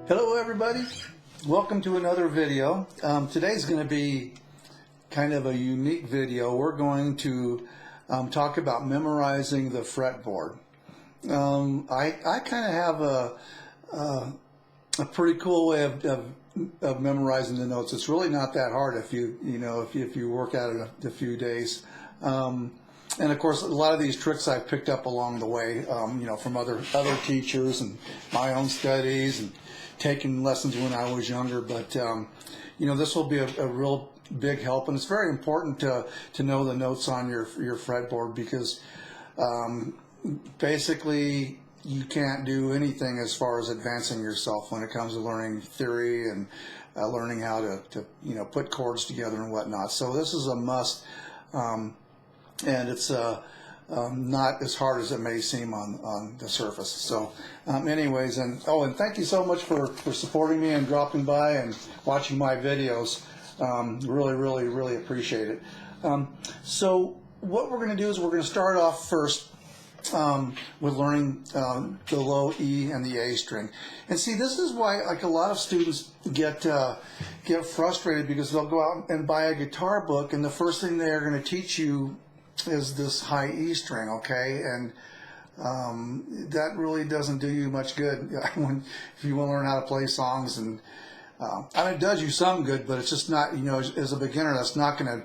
Hello everybody, welcome to another video. Today's going to be kind of a unique video. We're going to talk about memorizing the fretboard. I kind of have a pretty cool way of memorizing the notes. It's really not that hard if you work at it a few days. And of course, a lot of these tricks I picked up along the way, from other teachers and my own studies and taking lessons when I was younger. But this will be a real big help, and it's very important to know the notes on your fretboard, because basically you can't do anything as far as advancing yourself when it comes to learning theory and learning how to put chords together and whatnot. So this is a must. And it's not as hard as it may seem on the surface. So anyways, and thank you so much for supporting me and dropping by and watching my videos. Really appreciate it. So what we're going to do is we're going to start off first with learning the low E and the A string. And see, this is why a lot of students get frustrated, because they'll go out and buy a guitar book, and the first thing they're going to teach you is this high E string, okay? And that really doesn't do you much good if you want to learn how to play songs. And it does you some good, but it's just not, as a beginner, that's not going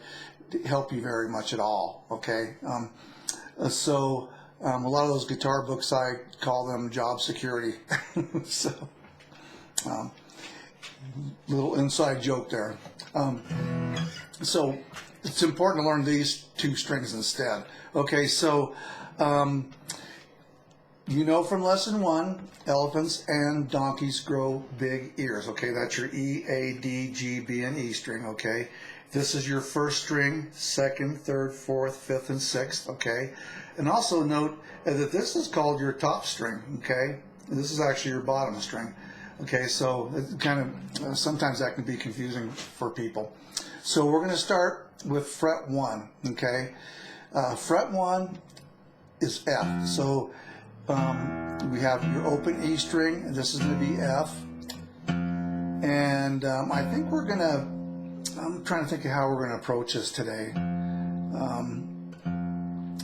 to help you very much at all, okay? So a lot of those guitar books, I call them job security. So little inside joke there. So it's important to learn these two strings instead. Okay, so from lesson 1, elephants and donkeys grow big ears. Okay, that's your E, A, D, G, B, and E string. Okay, this is your first string, second, third, fourth, fifth, and sixth. Okay, and also note that this is called your top string. Okay, this is actually your bottom string. Okay, so it kind of sometimes that can be confusing for people. So we're going to start with fret 1, okay? Fret 1 is F. So we have your open E string, and this is going to be F. And I think I'm trying to think of how we're going to approach this today.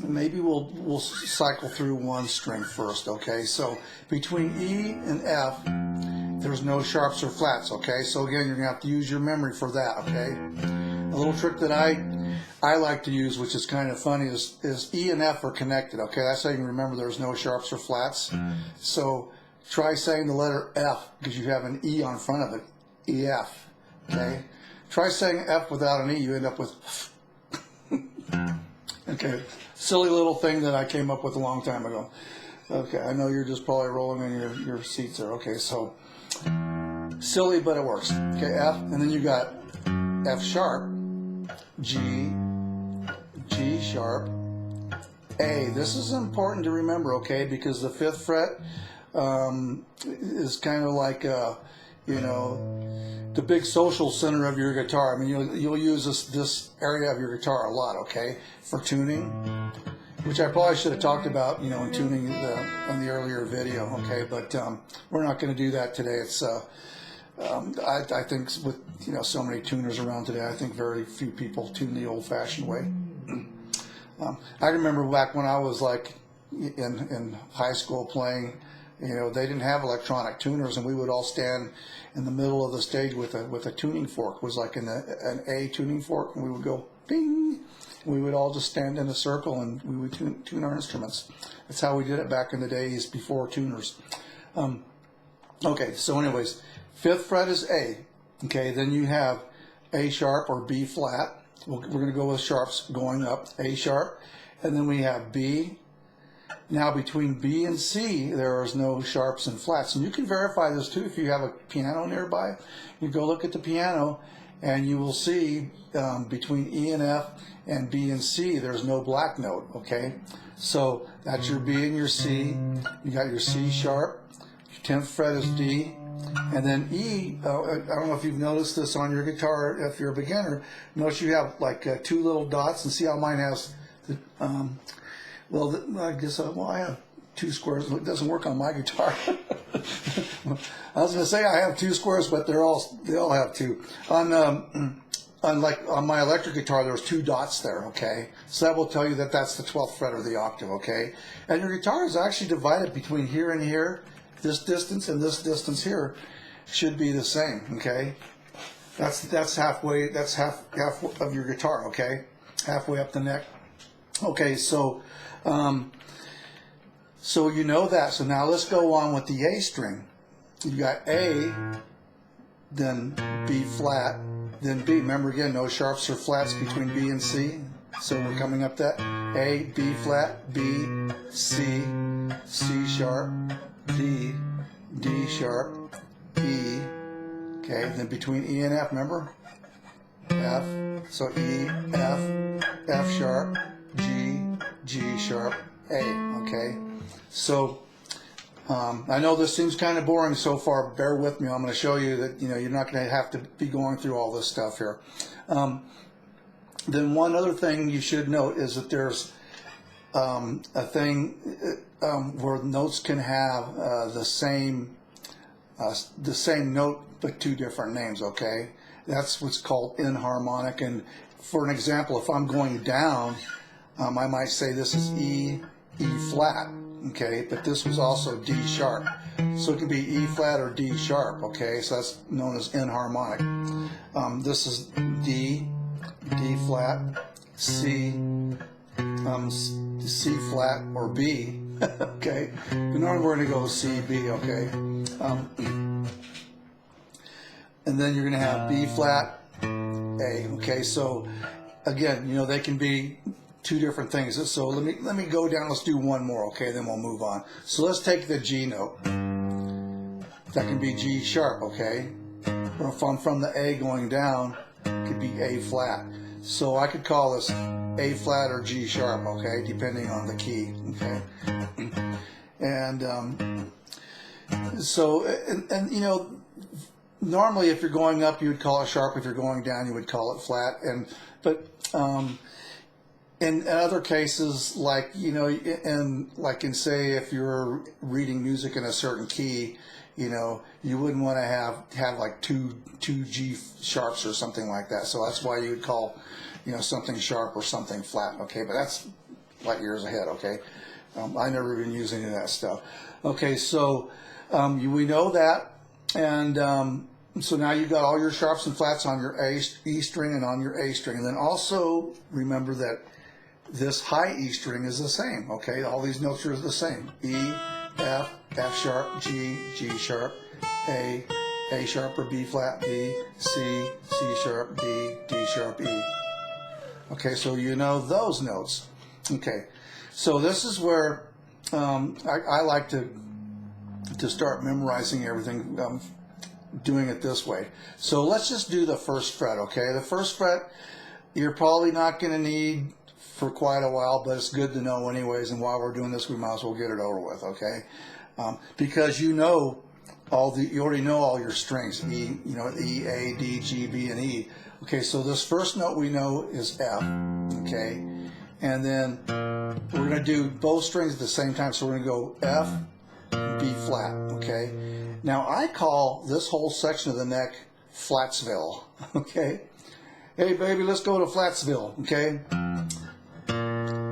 Maybe we'll cycle through one string first, okay? So between E and F, there's no sharps or flats, okay? So again, you're going to have to use your memory for that, okay? A little trick that I like to use, which is kind of funny, is E and F are connected, okay? That's how you can remember there's no sharps or flats. So try saying the letter F, because you have an E on front of it, EF, okay? Try saying F without an E, you end up with okay, silly little thing that I came up with a long time ago. Okay, I know you're just probably rolling in your seats there. Okay, so silly, but it works. Okay, F, and then you got F sharp, G, G sharp, A. This is important to remember, okay, because the 5th fret is kind of like, the big social center of your guitar. I mean, you'll use this area of your guitar a lot, okay, for tuning, which I probably should have talked about, in tuning on the earlier video, okay, but we're not going to do that today. It's I think with so many tuners around today, I think very few people tune the old-fashioned way. I remember back when I was like in high school playing, they didn't have electronic tuners, and we would all stand in the middle of the stage with a tuning fork. It was like an A tuning fork, and we would go bing. We would all just stand in a circle, and we would tune our instruments. That's how we did it back in the days before tuners. Okay, so anyways, 5th fret is A. Okay, then you have A sharp or B flat. We're going to go with sharps going up, A sharp. And then we have B. Now between B and C, there is no sharps and flats. And you can verify this too if you have a piano nearby. You go look at the piano, and you will see between E and F and B and C, there's no black note, okay? So that's your B and your C. You got your C sharp. Your 10th fret is D. And then E, I don't know if you've noticed this on your guitar, if you're a beginner, notice you have like 2 little dots, and see how mine has, I have 2 squares. It doesn't work on my guitar. I was going to say I have 2 squares, but they all have 2. On my electric guitar, there's 2 dots there, okay? So that will tell you that that's the 12th fret of the octave, okay? And your guitar is actually divided between here and here. This distance and this distance here should be the same, okay? That's halfway. That's half of your guitar, okay? Halfway up the neck. Okay, so so you know that. So now let's go on with the A string. You got A, then B flat, then B. Remember again, no sharps or flats between B and C. So we're coming up that A, B flat, B, C, C sharp, D, D sharp, E. Okay, then between E and F, remember? F, so E, F, F sharp, G, G sharp, A, okay? So, I know this seems kind of boring so far, bear with me. I'm going to show you that, you're not going to have to be going through all this stuff here. Then one other thing you should note is that there's a thing where notes can have the same note but 2 different names, okay? That's what's called inharmonic. And for an example, if I'm going down, I might say this is E flat, okay? But this was also D sharp. So it could be E flat or D sharp, okay? So that's known as inharmonic. This is D flat, C, C flat, or B, okay? But normally we're going to go C, B, okay? And then you're going to have B flat, A. Okay, so again, they can be 2 different things. So let me go down. Let's do one more. Okay, then we'll move on. So let's take the G note. That can be G sharp. Okay, or if I'm from the A going down, it could be A flat. So I could call this A flat or G sharp. Okay, depending on the key. Okay, and so normally, if you're going up, you would call it sharp. If you're going down, you would call it flat. But in other cases, like in say if you're reading music in a certain key, you wouldn't want to have like two G sharps or something like that. So that's why you would call something sharp or something flat. Okay, but that's light years ahead. Okay, I never even use any of that stuff. Okay, so we know that. And so now you've got all your sharps and flats on your E string and on your A string. And then also remember that this high E string is the same, okay? All these notes are the same. E, F, F sharp, G, G sharp, A sharp or B flat, B, C, C sharp, D, D sharp, E. Okay, so you know those notes. Okay, so this is where I like to start memorizing everything, doing it this way. So let's just do the first fret, okay? The first fret you're probably not going to need for quite a while, but it's good to know anyways, and while we're doing this, we might as well get it over with, okay? Because you already know all your strings, E, E, A, D, G, B, and E. Okay, so this first note we know is F, okay? And then we're going to do both strings at the same time, so we're going to go F, B flat, okay? Now I call this whole section of the neck Flatsville, okay? Hey baby, let's go to Flatsville, okay?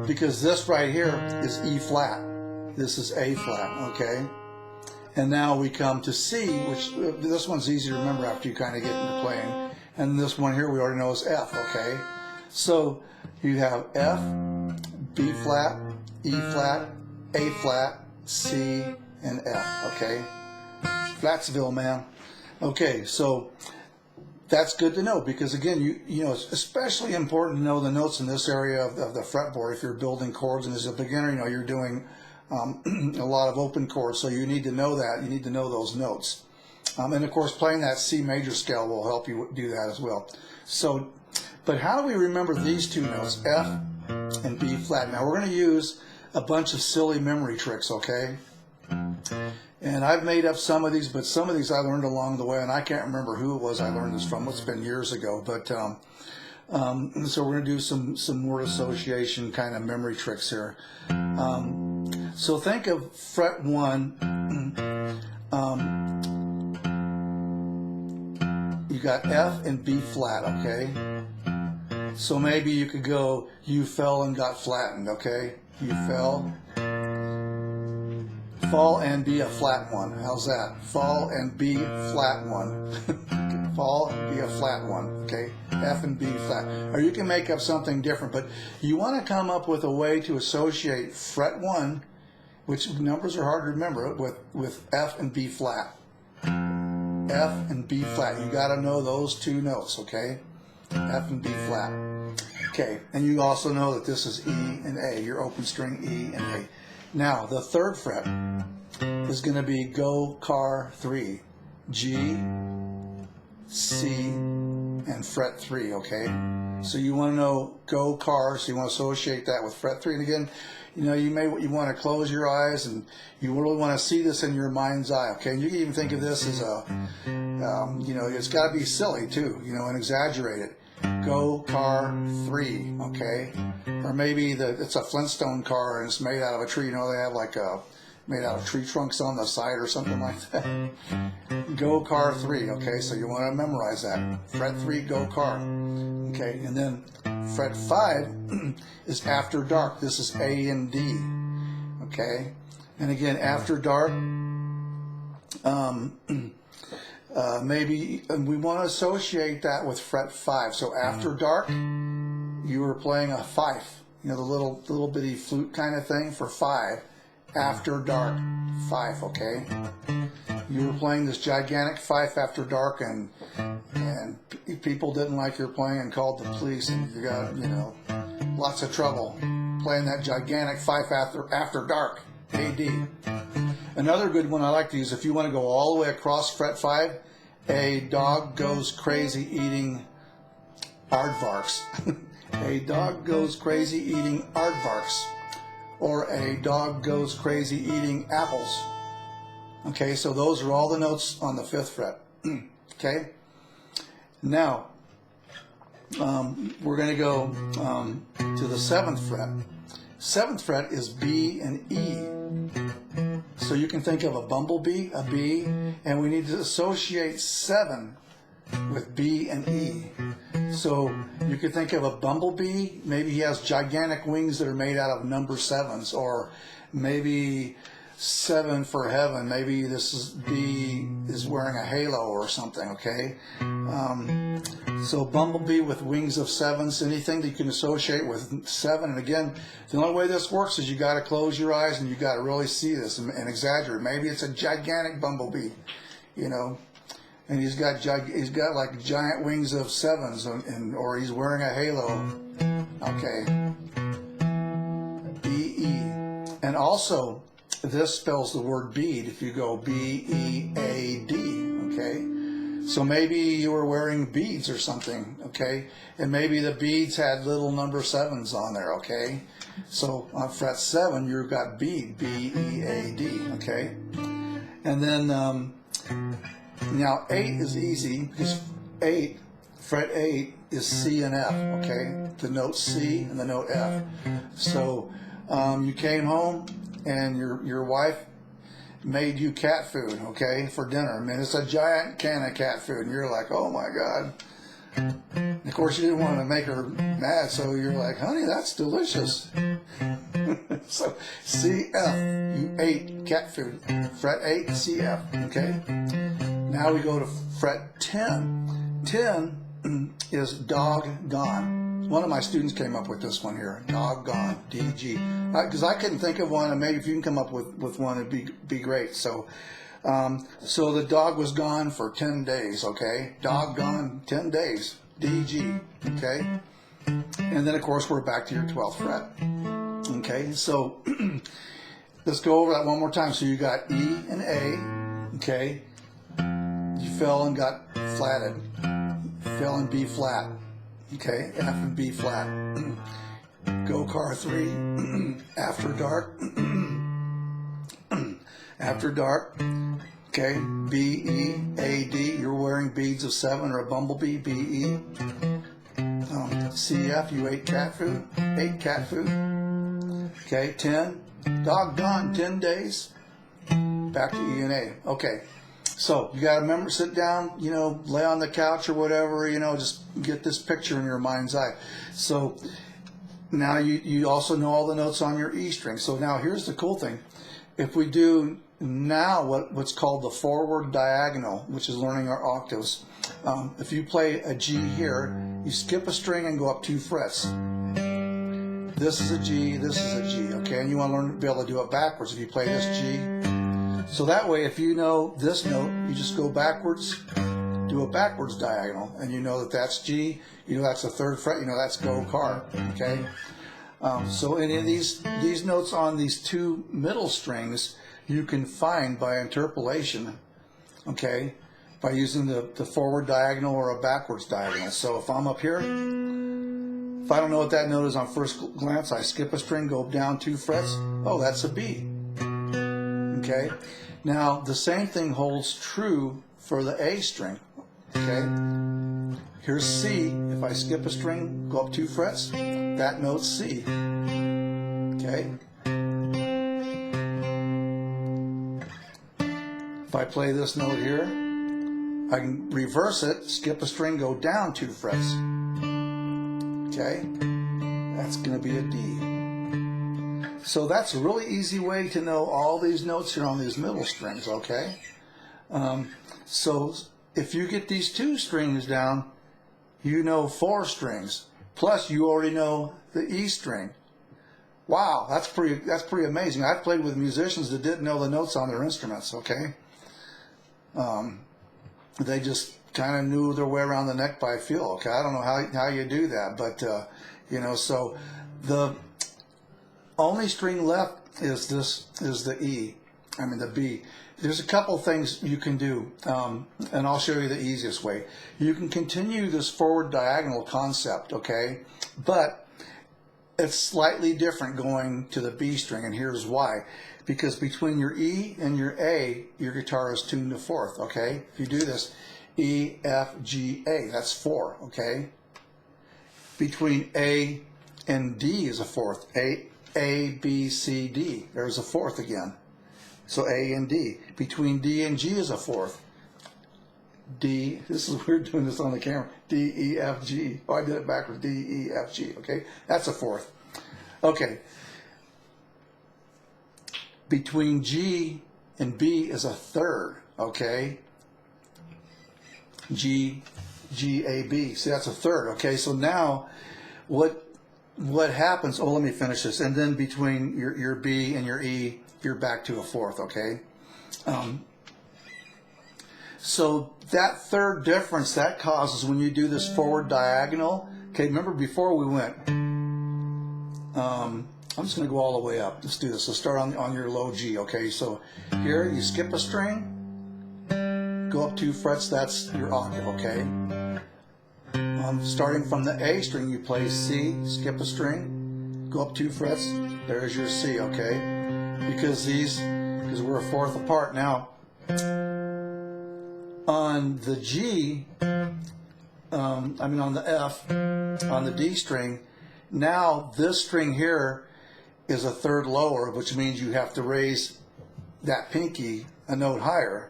Because this right here is E flat. This is A flat, okay? And now we come to C, which this one's easy to remember after you kind of get into playing. And this one here we already know is F, okay? So you have F, B flat, E flat, A flat, C, and F, okay? Flatsville, man. Okay, so that's good to know because again, it's especially important to know the notes in this area of the fretboard if you're building chords, and as a beginner, you're doing a lot of open chords, so you need to know that. You need to know those notes. And of course, playing that C major scale will help you do that as well. So, but how do we remember these 2 notes, F and B flat? Now we're going to use a bunch of silly memory tricks, okay? And I've made up some of these, but some of these I learned along the way, and I can't remember who it was I learned this from. It's been years ago, but so we're going to do some word association kind of memory tricks here. So think of fret 1. you got F and B flat, okay? So maybe you could go, you fell and got flattened, okay? You fell, fall and be a flat one. How's that? Fall and be flat one. Fall and be a flat one, okay? F and B flat. Or you can make up something different, but you want to come up with a way to associate fret 1, which numbers are hard to remember, with F and B flat. F and B flat. You got to know those two notes, okay? F and B flat. Okay, and you also know that this is E and A, your open string E and A. Now, the 3rd fret is going to be go, car, 3. G, C, and fret 3, okay? So you want to know go, car, so you want to associate that with fret 3. And again, you want to close your eyes and you really want to see this in your mind's eye, okay? And you can even think of this as a, it's got to be silly too, and exaggerate it. Go, car, 3, okay? Or maybe it's a Flintstone car and it's made out of a tree. They have like made out of tree trunks on the side or something like that. Go, car, 3, okay? So you want to memorize that. Fret 3, go, car. Okay, and then fret 5 is after dark. This is A and D, okay? And again, after dark, maybe we want to associate that with fret 5. So after dark, you were playing a fife, the little bitty flute kind of thing for 5. After dark, fife, okay? You were playing this gigantic fife after dark, and people didn't like your playing and called the police, and you got lots of trouble playing that gigantic fife after dark. AD. Another good one I like to use, if you want to go all the way across fret 5, a dog goes crazy eating aardvarks. A dog goes crazy eating aardvarks. Or a dog goes crazy eating apples. Okay, so those are all the notes on the 5th fret. Okay, now we're going to go to the 7th fret. 7th fret is B and E. So you can think of a bumblebee, a bee, and we need to associate 7 with B and E. So you could think of a bumblebee, maybe he has gigantic wings that are made out of number 7s, or maybe 7 for heaven, maybe this is B is wearing a halo or something, okay? So bumblebee with wings of 7s, anything that you can associate with 7. And again, the only way this works is you got to close your eyes and you got to really see this and exaggerate. Maybe it's a gigantic bumblebee, and he's got like giant wings of 7s, or he's wearing a halo. Okay, B-E. And also, this spells the word bead if you go B-E-A-D, okay? So maybe you were wearing beads or something, okay? And maybe the beads had little number 7s on there, okay? So on fret 7, you've got bead, B-E-A-D, okay? And then, now 8 is easy because fret 8 is C and F, okay? The note C and the note F. So you came home and your wife made you cat food, okay, for dinner. I mean, it's a giant can of cat food, and you're like, oh my God. And of course, you didn't want to make her mad, so you're like, honey, that's delicious. So CF, you ate cat food. Fret 8, CF, okay? Now we go to fret 10. 10 is dog gone. One of my students came up with this one here, doggone, D-G. Because I couldn't think of one, and maybe if you can come up with one, it'd be great. So so the dog was gone for 10 days, okay? Dog gone, 10 days, D-G, okay? And then, of course, we're back to your 12th fret, okay? So let's go over that one more time. So you got E and A, okay? You fell and got flatted. Fell and B flat. Okay, F and B flat. Go car 3. After dark. After dark. Okay, B, E, A, D. You're wearing beads of 7 or a bumblebee, B, E. C, F, you ate cat food. Ate cat food. Okay, 10. Dog gone, 10 days. back to E and A. Okay, so you got to remember, sit down, you know, lay on the couch or whatever, you know, just get this picture in your mind's eye. So now you also know all the notes on your E string. So now here's the cool thing. If we do now what's called the forward diagonal, which is learning our octaves, if you play a G here, you skip a string and go up 2 frets. This is a G, this is a G, okay? And you want to learn to be able to do it backwards if you play this G. So that way, if you know this note, you just go backwards, do a backwards diagonal, and you know that that's G, you know that's the 3rd fret, you know that's go car, okay? So any of these notes on these 2 middle strings, you can find by interpolation, okay, by using the forward diagonal or a backwards diagonal. So if I'm up here, if I don't know what that note is on first glance, I skip a string, go down 2 frets. Oh, that's a B. Okay. Now the same thing holds true for the A string. Okay. Here's C. If I skip a string, go up 2 frets, that note's C. Okay. If I play this note here, I can reverse it, skip a string, go down 2 frets. Okay, that's going to be a D. So that's a really easy way to know all these notes here on these middle strings, okay? So if you get these 2 strings down, you know 4 strings. Plus you already know the E string. Wow, that's pretty amazing. I've played with musicians that didn't know the notes on their instruments, okay? They just kind of knew their way around the neck by feel. Okay, I don't know how you do that, but you know, so the only string left is the E. I mean the B. There's a couple things you can do, and I'll show you the easiest way. You can continue this forward diagonal concept, okay, but it's slightly different going to the B string, and here's why. Because between your E and your A, your guitar is tuned to 4th, okay? If you do this, E, F, G, A, that's 4, okay? Between A and D is a 4th. A, B, C, D, there's a 4th again. So A and D. Between D and G is a 4th. D, this is weird doing this on the camera, D, E, F, G. Oh, I did it backwards, D, E, F, G, okay? That's a 4th. Okay. Between G and B is a 3rd, okay? G, A, B. See, that's a 3rd, okay? So now, what happens? Oh, let me finish this. And then between your B and your E, you're back to a 4th, okay? So that 3rd difference, that causes when you do this forward diagonal. Okay, remember before we went. I'm just going to go all the way up. Let's do this. Let's start on your low G, okay? So here, you skip a string, go up 2 frets, that's your octave, okay? Starting from the A string, you play C, skip a string, go up 2 frets, there's your C, okay? Because we're a 4th apart. Now, on the G, on the F, on the D string, now this string here is a 3rd lower, which means you have to raise that pinky a note higher.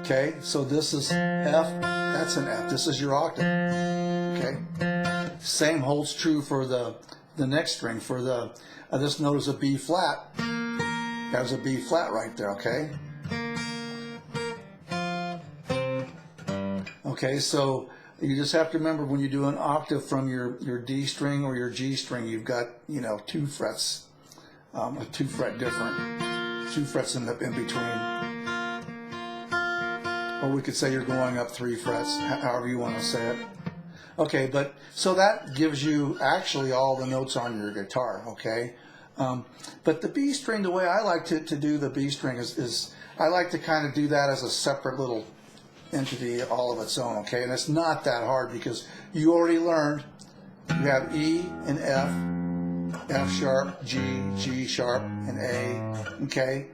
Okay, so this is F, that's an F, this is your octave. Okay, same holds true for the next string. For this note is a B flat. There's a B flat right there, okay? Okay, so you just have to remember when you do an octave from your D string or your G string, you've got, 2 frets, a 2 fret different, 2 frets in between. Or we could say you're going up 3 frets, however you want to say it. Okay, but so that gives you actually all the notes on your guitar, okay? But the B string, the way I like to do the B string is I like to kind of do that as a separate little entity all of its own, okay? And it's not that hard because you already learned you have E and F sharp, G sharp, and A, okay?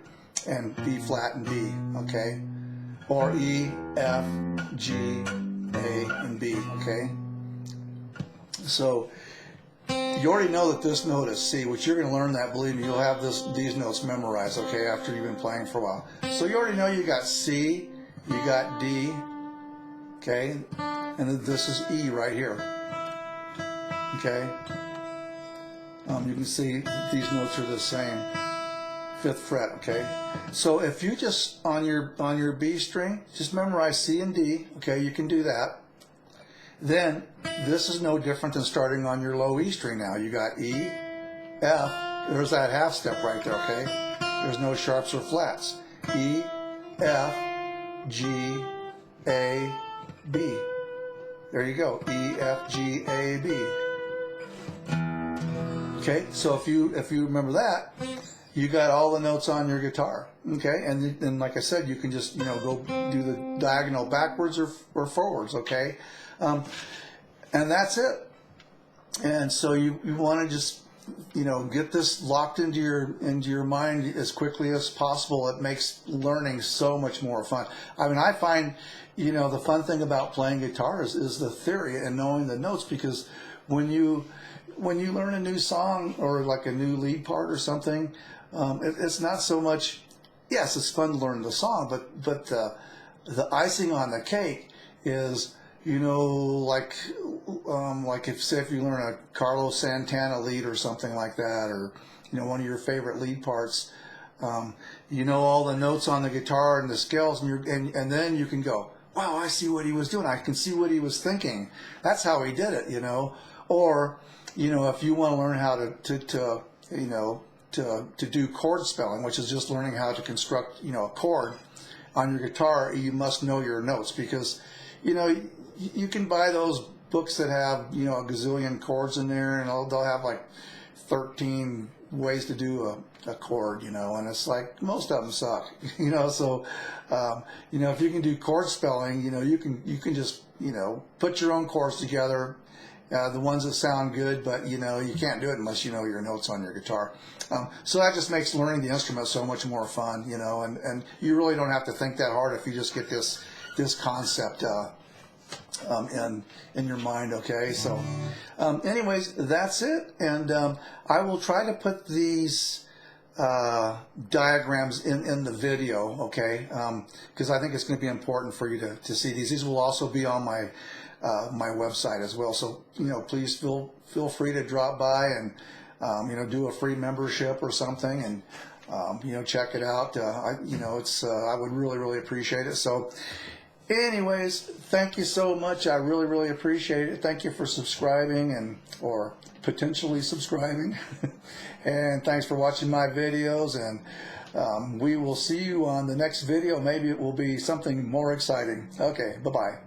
And B flat and B, okay? Or E, F, G, A, and B, okay? So you already know that this note is C, which you're going to learn that, believe me, you'll have these notes memorized, okay, after you've been playing for a while. So you already know you got C, you got D, okay, and then this is E right here, okay. You can see these notes are the same, 5th fret, okay. So if you just, on your B string, just memorize C and D, okay, you can do that. Then this is no different than starting on your low E string now. You got E, F, there's that half step right there, okay? There's no sharps or flats. E, F, G, A, B. There you go, E, F, G, A, B. Okay, so if you remember that, you got all the notes on your guitar, okay? And then, like I said, you can just, go do the diagonal backwards or forwards, okay? And that's it. And so you want to just, get this locked into your mind as quickly as possible. It makes learning so much more fun. I mean, I find, the fun thing about playing guitar is the theory and knowing the notes, because when you learn a new song or like a new lead part or something, it's not so much, yes, it's fun to learn the song, but the icing on the cake is, like if you learn a Carlos Santana lead or something like that, or, one of your favorite lead parts, all the notes on the guitar and the scales, and then you can go, wow, I see what he was doing. I can see what he was thinking. That's how he did it, Or, if you want to learn how to do chord spelling, which is just learning how to construct, a chord on your guitar, you must know your notes, because, you can buy those books that have, a gazillion chords in there, and they'll have like 13 ways to do a chord, and it's like most of them suck, so, if you can do chord spelling, you can just, put your own chords together, the ones that sound good, but you can't do it unless you know your notes on your guitar. So that just makes learning the instrument so much more fun, and you really don't have to think that hard if you just get this concept in your mind, okay? So anyways, that's it, and I will try to put these diagrams in the video, okay? Because I think it's going to be important for you to see these. These will also be on my website as well. So please feel free to drop by and do a free membership or something, and check it out. I would really appreciate it. So anyways, thank you so much. I really appreciate it. Thank you for subscribing or potentially subscribing. And thanks for watching my videos, and we will see you on the next video. Maybe it will be something more exciting. Okay, bye-bye.